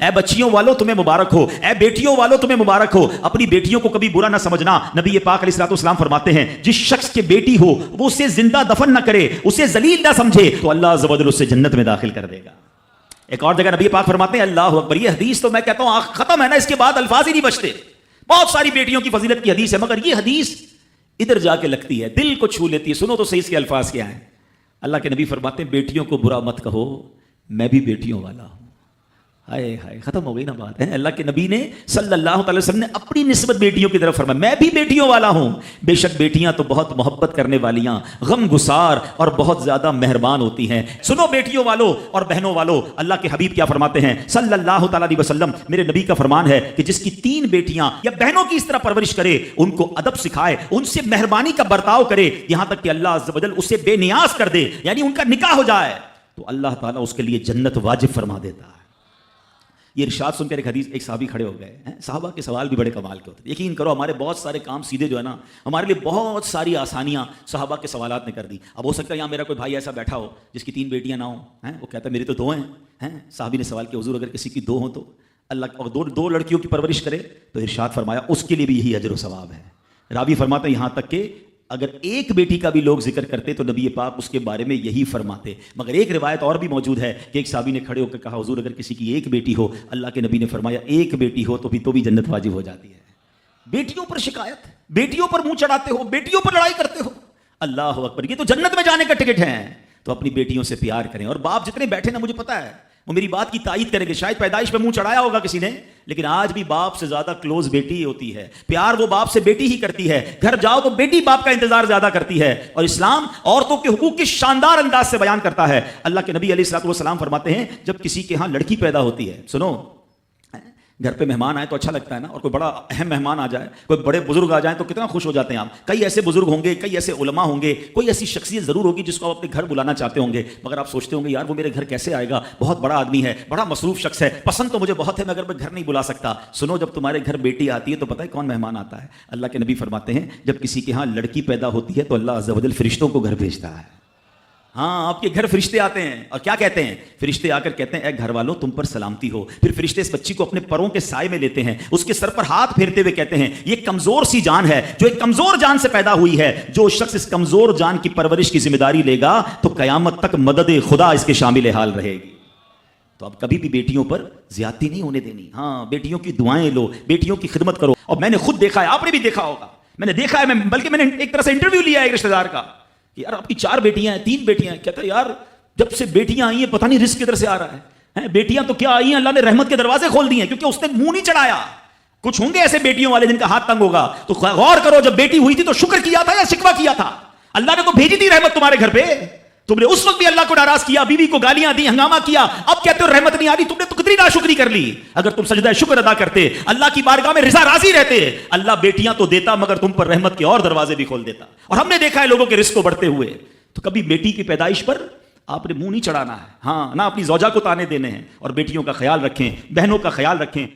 اے بچیوں والوں تمہیں مبارک ہو، اے بیٹیوں والوں تمہیں مبارک ہو، اپنی بیٹیوں کو کبھی برا نہ سمجھنا۔ نبی پاک علیہ الصلوۃ والسلام فرماتے ہیں جس شخص کی بیٹی ہو وہ اسے زندہ دفن نہ کرے، اسے ذلیل نہ سمجھے، تو اللہ عز و جل اسے جنت میں داخل کر دے گا۔ ایک اور جگہ نبی پاک فرماتے ہیں اللہ اکبر، یہ حدیث تو میں کہتا ہوں ختم ہے نا، اس کے بعد الفاظ ہی نہیں بچتے۔ بہت ساری بیٹیوں کی فضیلت کی حدیث ہے، مگر یہ حدیث ادھر جا کے لگتی ہے، دل کو چھو لیتی ہے۔ سنو تو صحیح اس کے الفاظ کیا ہیں۔ اللہ کے نبی فرماتے ہیں بیٹیوں کو برا مت کہو، میں بھی بیٹیوں والا ہوں۔ ہائے ہائے، ختم ہو گئی نا بات ہے۔ اللہ کے نبی نے صلی اللہ تعالی وسلم نے اپنی نسبت بیٹیوں کی طرف فرمایا میں بھی بیٹیوں والا ہوں۔ بے شک بیٹیاں تو بہت محبت کرنے والیاں، غم گسار اور بہت زیادہ مہربان ہوتی ہیں۔ سنو بیٹیوں والو اور بہنوں والو، اللہ کے حبیب کیا فرماتے ہیں صلی اللہ تعالی علیہ وسلم، میرے نبی کا فرمان ہے کہ جس کی 3 بیٹیاں یا بہنوں کی اس طرح پرورش کرے، ان کو ادب سکھائے، ان سے مہربانی کا برتاؤ کرے، یہاں تک کہ اللہ عز و جل اسے بے نیاز کر دے، یعنی ان کا نکاح ہو جائے، تو اللہ تعالیٰ اس کے لیے جنت واجب فرما دیتا ہے۔ یہ ارشاد سن کر ایک صحابی کھڑے ہو گئے ہیں۔ صحابہ کے سوال بھی بڑے کمال کے ہوتے ہیں۔ یقین کرو ہمارے بہت سارے کام سیدھے جو ہے نا، ہمارے لیے بہت ساری آسانیاں صحابہ کے سوالات نے کر دی۔ اب ہو سکتا ہے یہاں میرا کوئی بھائی ایسا بیٹھا ہو جس کی 3 بیٹیاں نہ ہوں، وہ کہتا ہے میری تو 2 ہیں۔ صحابی نے سوال کیا حضور اگر کسی کی 2 ہوں تو اللہ، اور 2 لڑکیوں کی پرورش کرے تو ارشاد فرمایا اس کے لیے بھی یہی اجر و ثواب ہے۔ راوی فرماتا ہے یہاں تک کہ اگر ایک بیٹی کا بھی لوگ ذکر کرتے تو نبی پاک اس کے بارے میں یہی فرماتے۔ مگر ایک روایت اور بھی موجود ہے کہ ایک صحابی نے کھڑے ہو کر کہا حضور اگر کسی کی 1 بیٹی ہو، اللہ کے نبی نے فرمایا 1 بیٹی ہو تو بھی جنت واجب ہو جاتی ہے۔ بیٹیوں پر شکایت، بیٹیوں پر منہ چڑھاتے ہو، بیٹیوں پر لڑائی کرتے ہو، اللہ اکبر، یہ تو جنت میں جانے کا ٹکٹ ہے۔ تو اپنی بیٹیوں سے پیار کریں۔ اور باپ جتنے بیٹھے نا، مجھے پتا ہے وہ میری بات کی تائید کریں گے، شاید پیدائش پہ منہ چڑھایا ہوگا کسی نے، لیکن آج بھی باپ سے زیادہ کلوز بیٹی ہی ہوتی ہے، پیار وہ باپ سے بیٹی ہی کرتی ہے، گھر جاؤ تو بیٹی باپ کا انتظار زیادہ کرتی ہے۔ اور اسلام عورتوں کے حقوق کی شاندار انداز سے بیان کرتا ہے۔ اللہ کے نبی علیہ الصلوۃ والسلام فرماتے ہیں جب کسی کے ہاں لڑکی پیدا ہوتی ہے، سنو، گھر پہ مہمان آئے تو اچھا لگتا ہے نا، اور کوئی بڑا اہم مہمان آ جائے، کوئی بڑے بزرگ آ جائیں تو کتنا خوش ہو جاتے ہیں آپ۔ کئی ایسے بزرگ ہوں گے، کئی ایسے علماء ہوں گے، کوئی ایسی شخصیت ضرور ہوگی جس کو آپ اپنے گھر بلانا چاہتے ہوں گے، مگر آپ سوچتے ہوں گے یار وہ میرے گھر کیسے آئے گا، بہت بڑا آدمی ہے، بڑا مصروف شخص ہے، پسند تو مجھے بہت ہے مگر میں گھر نہیں بلا سکتا۔ سنو، جب تمہارے گھر بیٹی آتی ہے تو پتہ ہے کون مہمان آتا ہے؟ اللہ کے نبی فرماتے ہیں جب کسی کے ہاں لڑکی پیدا ہوتی ہے تو اللہ عز و جل فرشتوں کو گھر بھیجتا ہے۔ ہاں، آپ کے گھر فرشتے آتے ہیں اور کیا کہتے ہیں؟ فرشتے آ کر کہتے ہیں اے گھر والوں تم پر سلامتی ہو۔ پھر فرشتے اس بچی کو اپنے پروں کے سائے میں لیتے ہیں، اس کے سر پر ہاتھ پھیرتے ہوئے کہتے ہیں یہ کمزور سی جان ہے جو ایک کمزور جان سے پیدا ہوئی ہے، جو شخص اس کمزور جان کی پرورش کی ذمہ داری لے گا تو قیامت تک مدد خدا اس کے شامل حال رہے گی۔ تو اب کبھی بھی بیٹیوں پر زیادتی نہیں ہونے دینی۔ ہاں، بیٹیوں کی دعائیں لو، بیٹیوں کی خدمت کرو۔ اور میں نے خود دیکھا ہے، آپ نے بھی دیکھا ہوگا، میں نے دیکھا ہے، بلکہ میں نے ایک طرح سے انٹرویو لیا ہے ایک رشتہ دار کا، یار آپ کی 4 بیٹیاں ہیں، 3 بیٹیاں ہیں، کہتا ہے یار جب سے بیٹیاں آئی ہیں پتہ نہیں رزق کدھر سے آ رہا ہے۔ بیٹیاں تو کیا آئی ہیں، اللہ نے رحمت کے دروازے کھول دیے ہیں، کیونکہ اس نے منہ نہیں چڑھایا۔ کچھ ہوں گے ایسے بیٹیوں والے جن کا ہاتھ تنگ ہوگا، تو غور کرو جب بیٹی ہوئی تھی تو شکر کیا تھا یا شکوہ کیا تھا؟ اللہ نے تو بھیجی تھی رحمت تمہارے گھر پہ، تم نے اس وقت بھی اللہ کو ناراض کیا، بیوی کو گالیاں دی، ہنگامہ کیا، اب کہتے ہو رحمت نہیں آ رہی، تم نے تو کتنی ناشکری کر لی۔ اگر تم سجدہ شکر ادا کرتے، اللہ کی بارگاہ میں رضا راضی رہتے، اللہ بیٹیاں تو دیتا مگر تم پر رحمت کے اور دروازے بھی کھول دیتا۔ اور ہم نے دیکھا ہے لوگوں کے رزق کو بڑھتے ہوئے۔ تو کبھی بیٹی کی پیدائش پر آپ نے منہ نہیں چڑھانا ہے، ہاں، نہ اپنی زوجہ کو تانے دینے ہیں، اور بیٹیوں کا خیال رکھیں، بہنوں کا خیال رکھیں۔